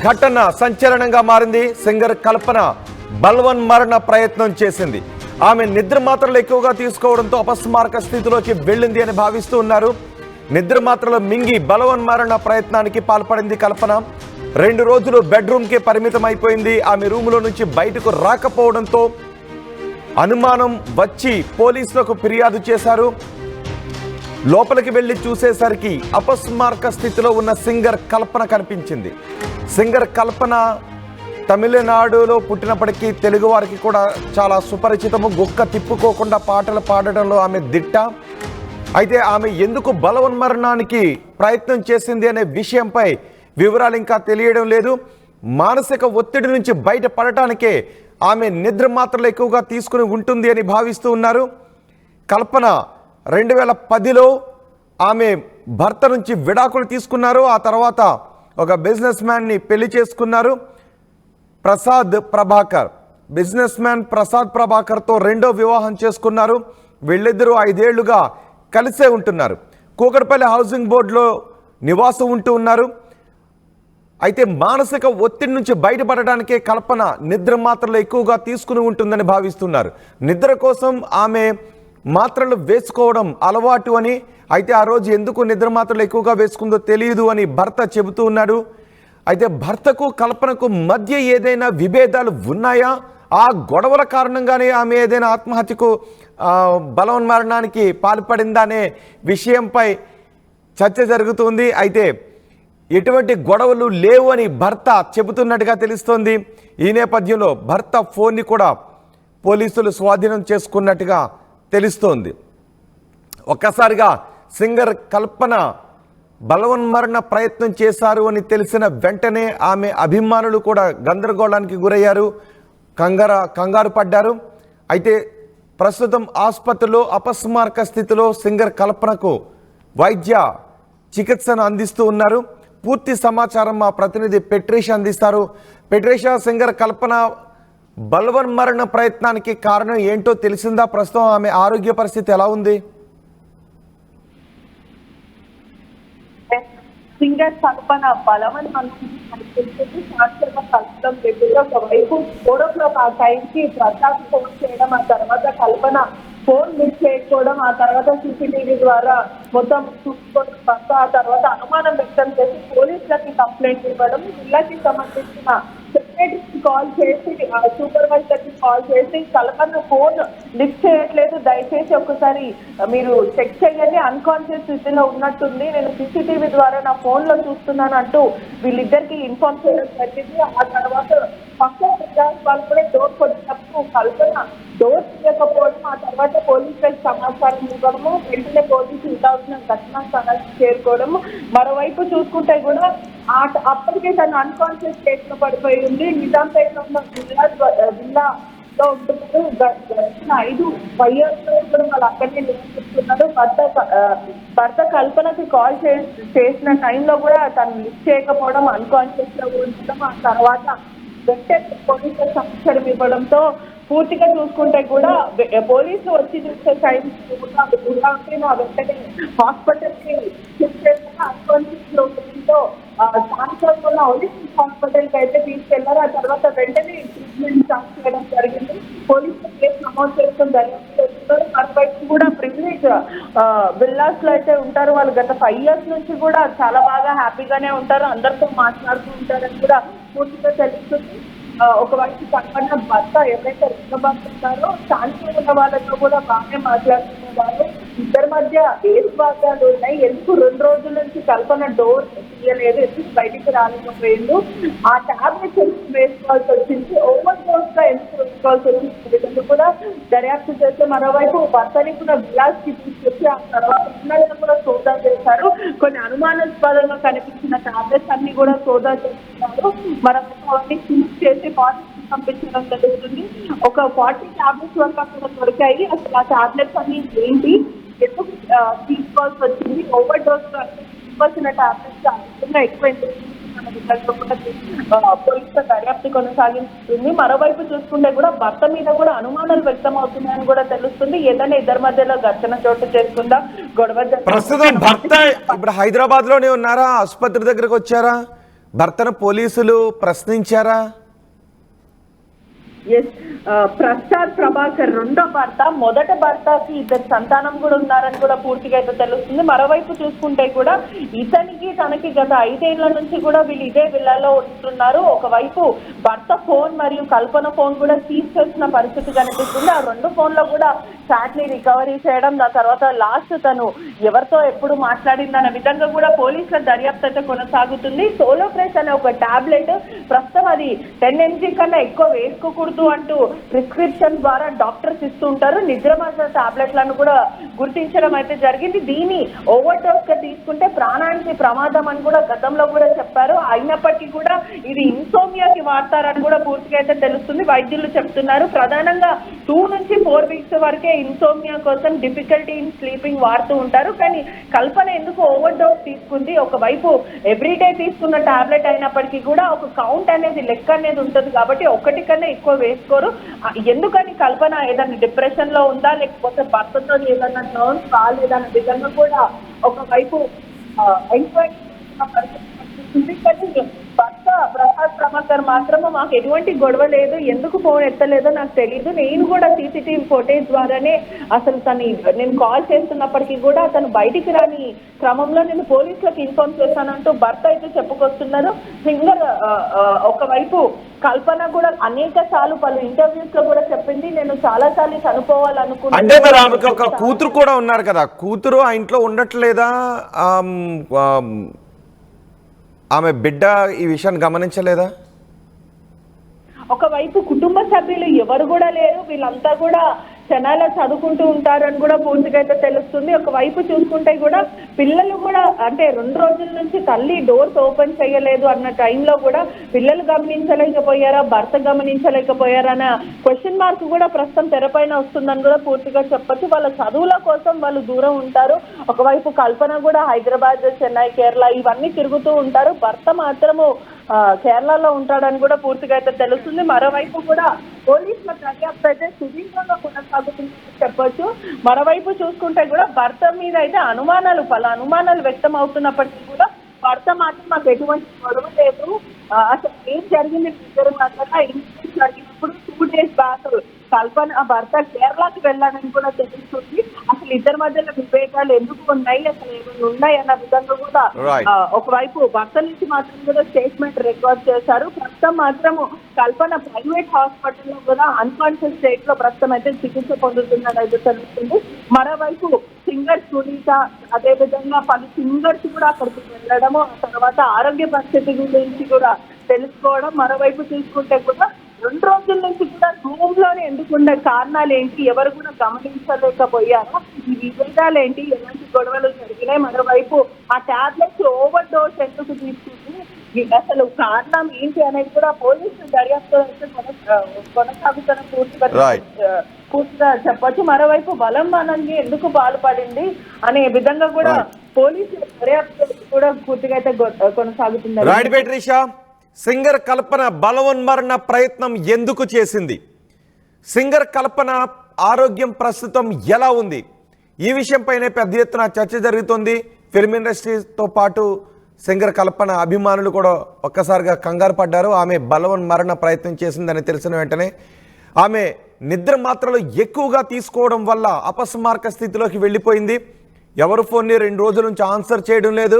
ఘటన సంచలనంగా మారింది. సింగర్ కల్పన బల్వన్ మరణ ప్రయత్నం చేసింది. ఆమె నిద్ర మాత్రలు ఎక్కువగా తీసుకోవడంతో అపస్మారక స్థితిలోకి వెళ్ళింది అని భావిస్తూ ఉన్నారు. నిద్ర మాత్రలు మింగి బలవన్ మరణ ప్రయత్నానికి పాల్పడింది కల్పన. 2 రోజులు బెడ్రూమ్కే పరిమితం అయిపోయింది. ఆమె రూములో నుంచి బయటకు రాకపోవడంతో అనుమానం వచ్చి పోలీసులకు ఫిర్యాదు చేశారు. లోపలికి వెళ్లి చూసేసరికి అపస్మారక స్థితిలో ఉన్న సింగర్ కల్పన కనిపించింది. సింగర్ కల్పన తమిళనాడులో పుట్టినప్పటికీ తెలుగు వారికి కూడా చాలా సుపరిచితము. గుక్క తిప్పుకోకుండా పాటలు పాడడంలో ఆమె దిట్ట. అయితే ఆమె ఎందుకు బలవన్మరణానికి ప్రయత్నం చేసింది అనే విషయంపై వివరాలు ఇంకా తెలియడం లేదు. మానసిక ఒత్తిడి నుంచి బయటపడటానికే ఆమె నిద్ర మాత్రలు ఎక్కువగా తీసుకుని ఉంటుంది అని భావిస్తూ ఉన్నారు. కల్పన 2010లో ఆమె భర్త నుంచి విడాకులు తీసుకున్నారు. ఆ తర్వాత ఒక బిజినెస్ మ్యాన్ని పెళ్లి చేసుకున్నారు, ప్రసాద్ ప్రభాకర్. బిజినెస్ మ్యాన్ ప్రసాద్ ప్రభాకర్తో 2వ వివాహం చేసుకున్నారు. వీళ్ళిద్దరూ 5 ఏళ్లుగా కలిసే ఉంటున్నారు. కూకట్పల్లి హౌసింగ్ బోర్డులో నివాసం ఉంటూ ఉన్నారు. అయితే మానసిక ఒత్తిడి నుంచి బయటపడడానికే కల్పన నిద్ర మాత్రలు ఎక్కువగా తీసుకుని ఉంటుందని భావిస్తున్నారు. నిద్ర కోసం ఆమె మాత్రలు వేసుకోవడం అలవాటు అని, అయితే ఆ రోజు ఎందుకు నిద్ర మాత్రలు ఎక్కువగా వేసుకుందో తెలియదు అని భర్త చెబుతూ ఉన్నాడు. అయితే భర్తకు కల్పనకు మధ్య ఏదైనా విభేదాలు ఉన్నాయా, ఆ గొడవల కారణంగానే ఆమె ఏదైనా ఆత్మహత్యకు బలవన్మరణానికి పాల్పడిందా అనే విషయంపై చర్చ జరుగుతుంది. అయితే ఎటువంటి గొడవలు లేవు అని భర్త చెబుతున్నట్టుగా తెలుస్తోంది. ఈ నేపథ్యంలో భర్త ఫోన్ని కూడా పోలీసులు స్వాధీనం చేసుకున్నట్టుగా తెలుస్తోంది. ఒక్కసారిగా సింగర్ కల్పన బలవన్మరణ ప్రయత్నం చేశారు అని తెలిసిన వెంటనే ఆమె అభిమానులు కూడా గందరగోళానికి గురయ్యారు, కంగారు పడ్డారు. అయితే ప్రస్తుతం ఆసుపత్రిలో అపస్మారక స్థితిలో సింగర్ కల్పనకు వైద్య చికిత్సను అందిస్తూ ఉన్నారు. పూర్తి సమాచారం మా ప్రతినిధి పెట్రీషా అందిస్తారు. పెట్రీషా, సింగర్ కల్పన బలవన్మరణ ప్రయత్నానికి కారణం ఏంటో తెలిసిందా? ప్రస్తుతం ఆమె ఆరోగ్య పరిస్థితి ఎలా ఉంది? సింగర్ కల్పన కల్పన దగ్గర ఒకవైపు 4 ఆ టైంకి ప్రసాద్ ఫోన్ చేయడం, ఆ తర్వాత కల్పన ఫోన్ మిస్ చేయకపోవడం, ఆ తర్వాత CCTV ద్వారా మొత్తం చూసుకోవడం, ఆ తర్వాత అనుమానం వ్యక్తం చేసి పోలీసులకి కంప్లైంట్ ఇవ్వడం, ఇళ్ళకి సంబంధించిన సెక్రటరీకి కాల్ చేసి సూపర్వైజర్కి కాల్ చేసి కల్పన ఫోన్ లిఫ్ట్ చేయట్లేదు, దయచేసి ఒకసారి మీరు చెక్ చేయండి, అన్కాన్షియస్ స్థితిలో ఉన్నట్టుంది, నేను CCTV ద్వారా నా ఫోన్ లో చూస్తున్నాను అంటూ వీళ్ళిద్దరికి ఇన్ఫార్మ్ చేయడం జరిగింది. ఆ తర్వాత పక్కన వాళ్ళు కూడా డోర్ కొట్టినప్పుడు కల్పన డోర్ తీయకపోవడం, ఆ తర్వాత పోలీసులకు సమాచారం ఇవ్వడము, వెంటనే పోలీసులు ఉండాల్సిన ఘటనా స్థలానికి చేరుకోవడము. మరోవైపు చూసుకుంటే కూడా అప్పటికే తను అన్కాన్షియస్ స్టేట్ లో పడిపోయి ఉంది. నిజాంపేటలో ఉన్న జిల్లాలో ఉంటున్నారు. గడిచిన 5 years కూడా వాళ్ళు అక్కడనే నివసిస్తున్నారు. భర్త కల్పనకి కాల్ చేసిన టైంలో కూడా తను లిఫ్ట్ చేయకపోవడం, అన్కాన్షియస్ లో ఉండడం, ఆ తర్వాత వెంటనే పోలీసులకు సమాచారం ఇవ్వడంతో పూర్తిగా చూసుకుంటే కూడా పోలీసులు వచ్చి చూసే టైం వెంటనే హాస్పిటల్ కి షిఫ్ట్ చేసిన అన్కాన్షియస్ లో ఉండడంతో స్థానికంగా ఒలింపిక్ హాస్పిటల్ కి అయితే తీసుకెళ్లారు. ఆ తర్వాత వెంటనే ట్రీట్మెంట్ స్టార్ట్ చేయడం జరిగింది. పోలీసులు కేసు నమోదు చేసుకుని దర్యాప్తు. మరోవైపు కూడా ప్రివిలేజ్ విల్లాస్ లో అయితే ఉంటారు. వాళ్ళు గత 5 years నుంచి కూడా చాలా బాగా హ్యాపీగానే ఉంటారు, అందరితో మాట్లాడుతూ ఉంటారని కూడా పూర్తిగా తెలుస్తుంది. ఒకవైపు కల్పన భర్త ఎవరైతే రుణపడుతున్నారో స్థానికంగా ఉన్న వాళ్ళతో కూడా బాగానే మాట్లాడుతున్నారు. ఇద్దరి మధ్య భాగాలు ఉన్నాయి. ఎందుకు 2 రోజుల నుంచి కల్పన డోర్ తీయలేదు, ఎందుకు బయటికి రాలేకపోయింది, ఆ టాబ్లెట్స్ ఎందుకు వేసుకోవాల్సి వచ్చింది, ఓవర్ డోస్ గా ఎందుకు వేసుకోవాల్సి వచ్చింది కూడా దర్యాప్తు చేస్తే, మరోవైపు భర్తని కూడా విలాస్ కి తీసుకొచ్చి ఆ తర్వాత పిల్లలను కూడా సోదా చేశారు. కొన్ని అనుమానాస్పదంగా కనిపించిన టాబ్లెట్స్ అన్ని కూడా సోదా చేస్తున్నారు. మరోవైపు అవన్నీ ఫినిష్ చేసి పాజిటివ్ పంపించడం జరుగుతుంది. ఒక 40 టాబ్లెట్స్ వరకు అక్కడ దొరికాయి. అసలు ఆ టాబ్లెట్స్ అన్ని ఏంటి, ఎందుకు తీసుకోవాల్సి వచ్చింది, ఓవర్ డోస్ తీసుకోవాల్సిన టాబ్లెట్స్ అధికంగా ఎక్కువ పోలీసుల దర్యాప్తు కొనసాగిస్తుంది. మరోవైపు చూసుకుంటే కూడా భర్త మీద కూడా అనుమానాలు వ్యక్తం అవుతున్నాయని కూడా తెలుస్తుంది. ఏదైనా ఇద్దరి మధ్యలో ఘర్షణ చోటు చేసుకుందా, గొడవ ప్రస్తుతం భర్త ఇప్పుడు హైదరాబాద్ లోనే ఉన్నారా, ఆసుపత్రి దగ్గరకు వచ్చారా? భర్తను పోలీసులు ప్రశ్నించారా? ఎస్, ప్రసాద్ ప్రభాకర్ రెండో భర్త. మొదటి భర్తకి ఇద్దరు సంతానం కూడా ఉన్నారని కూడా పూర్తిగా అయితే తెలుస్తుంది. మరోవైపు చూసుకుంటే కూడా ఇతనికి తనకి గత 5 ఏళ్ల నుంచి కూడా వీళ్ళు ఇదే విల్లాలో ఉంటున్నారు. ఒకవైపు భర్త ఫోన్ మరియు కల్పన ఫోన్ కూడా సీజ్ చేసిన పరిస్థితి కనిపిస్తుంది. ఆ 2 ఫోన్లో కూడా చాట్ ని రికవరీ చేయడం, ఆ తర్వాత లాస్ట్ తను ఎవరితో ఎప్పుడు మాట్లాడిందన్న విధంగా కూడా పోలీసుల దర్యాప్తు అయితే కొనసాగుతుంది. సోలో ప్రెస్ అనే ఒక టాబ్లెట్ ప్రస్తుతం అది 10 mg కన్నా ఎక్కువ వేసుకోకూడదు అంటూ ప్రిస్క్రిప్షన్ ద్వారా డాక్టర్స్ ఇస్తుంటారు. నిద్రమాత్ర టాబ్లెట్లను కూడా గుర్తించడం అయితే జరిగింది. దీన్ని ఓవర్ డోస్ గా తీసుకుంటే ప్రాణానికి ప్రమాదం అని కూడా గతంలో కూడా చెప్పారు. అయినప్పటికీ కూడా ఇది ఇన్సోమియాకి వాడతారని కూడా పూర్తిగా అయితే తెలుస్తుంది. వైద్యులు చెప్తున్నారు ప్రధానంగా 2 నుంచి 4 వీక్స్ వరకే ఇన్సోమియా కోసం డిఫికల్టీ ఇన్ స్లీపింగ్ వాడుతూ ఉంటారు. కానీ కల్పన ఎందుకు ఓవర్ డోస్ తీసుకుంది? ఒకవైపు ఎవ్రీడే తీసుకున్న టాబ్లెట్ అయినప్పటికీ కూడా ఒక కౌంట్ అనేది లెక్క అనేది ఉంటుంది కాబట్టి ఒకటి కన్నా ఎక్కువ వేసుకోరు. ఎందుకని కల్పన ఏదైనా డిప్రెషన్ లో ఉందా, లేకపోతే భర్తతో ఏదైనా టర్న్స్ కాలేదన్న విధంగా కూడా ఒకవైపు ఎంక్వైరీ భర్త ప్రసాద్ ప్రభాకర్ మాత్రమే మాకు ఎటువంటి గొడవ లేదు, ఎందుకు ఫోన్ ఎత్తలేదో నాకు తెలియదు, నేను కూడా సీసీటీవీ ఫుటేజ్ ద్వారానే అసలు నేను కాల్ చేస్తున్నప్పటికీ కూడా అతను బయటికి రాని క్రమంలో నేను పోలీసులకు ఇన్ఫార్మ్ చేశానంటూ భర్త అయితే చెప్పుకొస్తున్నారు. సింగర్ ఒకవైపు కల్పన కూడా అనేక సార్లు పలు ఇంటర్వ్యూస్ లో కూడా చెప్పింది, నేను చాలా సార్లు చనిపోవాలనుకున్నాను. అంటే మరి ఆమెకు ఒక కూతురు కూడా ఉన్నారు కదా, కూతురు ఆ ఇంట్లో ఉండట్లేదా? ఆమె బిడ్డ ఈ విషయాన్ని గమనించలేదా? ఒకవైపు కుటుంబ సభ్యులు ఎవరు కూడా లేరు, వీళ్ళంతా కూడా చెన్నైలో చదువుకుంటూ ఉంటారని కూడా పూర్తిగా అయితే తెలుస్తుంది. ఒకవైపు చూసుకుంటే కూడా పిల్లలు కూడా అంటే 2 రోజుల నుంచి తల్లి డోర్స్ ఓపెన్ చేయలేదు అన్న టైంలో కూడా పిల్లలు గమనించలేకపోయారా, భర్త గమనించలేకపోయారా అన్న క్వశ్చన్ మార్క్ కూడా ప్రస్తుతం తెరపైన వస్తుందని కూడా పూర్తిగా చెప్పొచ్చు. వాళ్ళ చదువుల కోసం వాళ్ళు దూరం ఉంటారు. ఒకవైపు కల్పన కూడా హైదరాబాద్, చెన్నై, కేరళ ఇవన్నీ తిరుగుతూ ఉంటారు. భర్త మాత్రము కేరళలో ఉంటాడని కూడా పూర్తిగా అయితే తెలుస్తుంది. మరోవైపు కూడా పోలీసుల దర్యాప్తు అయితే సుదీర్ఘంగా కొనసాగుతుందని చెప్పొచ్చు. మరోవైపు చూసుకుంటే కూడా భర్త మీద అయితే పలు అనుమానాలు వ్యక్తం అవుతున్నప్పటికీ కూడా భర్త మాత్రం మాకు ఎటువంటి గొడవ లేదు, అసలు ఏం జరిగింది ఇద్దరు మధ్యలో ఇన్సిడెంట్ జరిగినప్పుడు 2 days బ్యాక్ కల్పన భర్త కేరళకి వెళ్ళాలని కూడా తెలుస్తుంది. అసలు ఇద్దరి మధ్యలో విభేదాలు ఎందుకు ఉన్నాయి, అసలు ఏమైనా ఉన్నాయి అన్న విధంగా కూడా ఒకవైపు భర్త నుంచి మాత్రం కూడా స్టేట్మెంట్ రికార్డ్ చేశారు. ప్రస్తుతం మాత్రము కల్పన ప్రైవేట్ హాస్పిటల్లో కూడా అన్కాన్షియస్ స్టేట్ లో ప్రస్తుతం అయితే చికిత్స పొందుతుందని అయితే తెలుస్తుంది. మరోవైపు సింగర్ సునీత అదేవిధంగా పలు సింగర్స్ కూడా అక్కడికి వెళ్ళడము, ఆ తర్వాత ఆరోగ్య పరిస్థితి గురించి కూడా తెలుసుకోవడం. మరోవైపు చూసుకుంటే కూడా 2 రోజుల నుంచి కూడా రూమ్ లోనే ఎందుకుండే కారణాలు ఏంటి, ఎవరు కూడా గమనించలేకపోయారా, ఈ విభేదాలు ఏంటి, ఎలాంటి గొడవలు జరిగినాయి, మరోవైపు ఆ టాబ్లెట్స్ ఓవర్ డోస్ ఎందుకు తీసుకుంది, అసలు కారణం ఏంటి అనేది కూడా పోలీసులు దర్యాప్తు కొనసాగుతున్న పూర్తిగా చెప్పొచ్చు. మరోవైపు బలవన్మరణానికి ఎందుకు పాల్పడింది అనే విధంగా కూడా పోలీసుల దర్యాప్తు కూడా పూర్తిగా అయితే కొనసాగుతుంది. సింగర్ కల్పన బలవన్మరణ ప్రయత్నం ఎందుకు చేసింది? సింగర్ కల్పన ఆరోగ్యం ప్రస్తుతం ఎలా ఉంది? ఈ విషయంపైనే పెద్ద ఎత్తున చర్చ జరుగుతుంది. ఫిల్మ్ ఇండస్ట్రీతో పాటు సింగర్ కల్పన అభిమానులు కూడా ఒక్కసారిగా కంగారు పడ్డారు. ఆమె బలవన్మరణ ప్రయత్నం చేసిందని తెలిసిన వెంటనే ఆమె నిద్ర మాత్రలు ఎక్కువగా తీసుకోవడం వల్ల అపస్మారక స్థితిలోకి వెళ్ళిపోయింది. ఎవరు ఫోన్ని 2 రోజుల నుంచి ఆన్సర్ చేయడం లేదు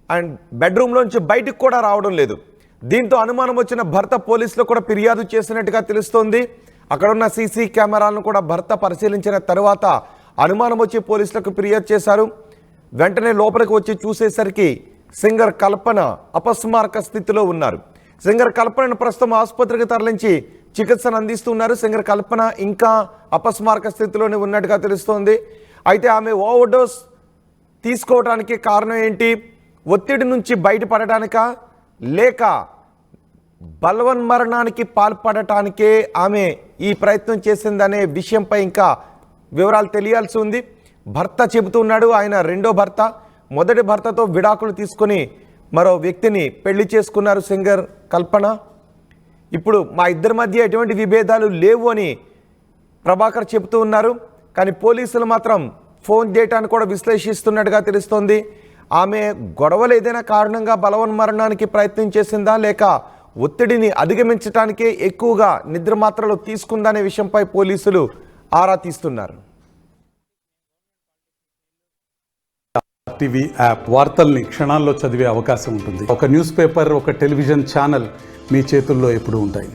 అండ్ బెడ్రూమ్లోంచి బయటకు కూడా రావడం లేదు. దీంతో అనుమానం వచ్చిన భర్త పోలీసులు కూడా ఫిర్యాదు చేసినట్టుగా తెలుస్తోంది. అక్కడున్న సీసీ కెమెరాలను కూడా భర్త పరిశీలించిన తర్వాత అనుమానం వచ్చి పోలీసులకు ఫిర్యాదు చేశారు. వెంటనే లోపలికి వచ్చి చూసేసరికి సింగర్ కల్పన అపస్మారక స్థితిలో ఉన్నారు. సింగర్ కల్పనను ప్రస్తుతం ఆసుపత్రికి తరలించి చికిత్సను అందిస్తున్నారు. సింగర్ కల్పన ఇంకా అపస్మారక స్థితిలోనే ఉన్నట్టుగా తెలుస్తోంది. అయితే ఆమె ఓవర్డోస్ తీసుకోవడానికి కారణం ఏంటి? ఒత్తిడి నుంచి బయటపడటానికా లేక బలవన్మరణానికి పాల్పడటానికే ఆమె ఈ ప్రయత్నం చేసిందనే విషయంపై ఇంకా వివరాలు తెలియాల్సి ఉంది. భర్త చెబుతున్నాడు ఆయన రెండో భర్త, మొదటి భర్తతో విడాకులు తీసుకొని మరో వ్యక్తిని పెళ్లి చేసుకున్నారు సింగర్ కల్పన. ఇప్పుడు మా ఇద్దరి మధ్య ఎటువంటి విభేదాలు లేవు అని ప్రభాకర్ చెబుతూ ఉన్నారు. కానీ పోలీసులు మాత్రం ఫోన్ డేటాను కూడా విశ్లేషిస్తున్నట్టుగా తెలుస్తోంది. ఆమె గొడవలు ఏదైనా కారణంగా బలవన్మరణానికి ప్రయత్నం చేసిందా, లేక ఒత్తిడిని అధిగమించడానికే ఎక్కువగా నిద్ర మాత్రలు తీసుకుందనే విషయంపై పోలీసులు ఆరా తీస్తున్నారు. టీవీ యాప్ వార్తల్ని క్షణాల్లో చదివే అవకాశం ఉంటుంది. ఒక న్యూస్ పేపర్, ఒక టెలివిజన్ ఛానల్ మీ చేతుల్లో ఎప్పుడూ ఉంటాయి.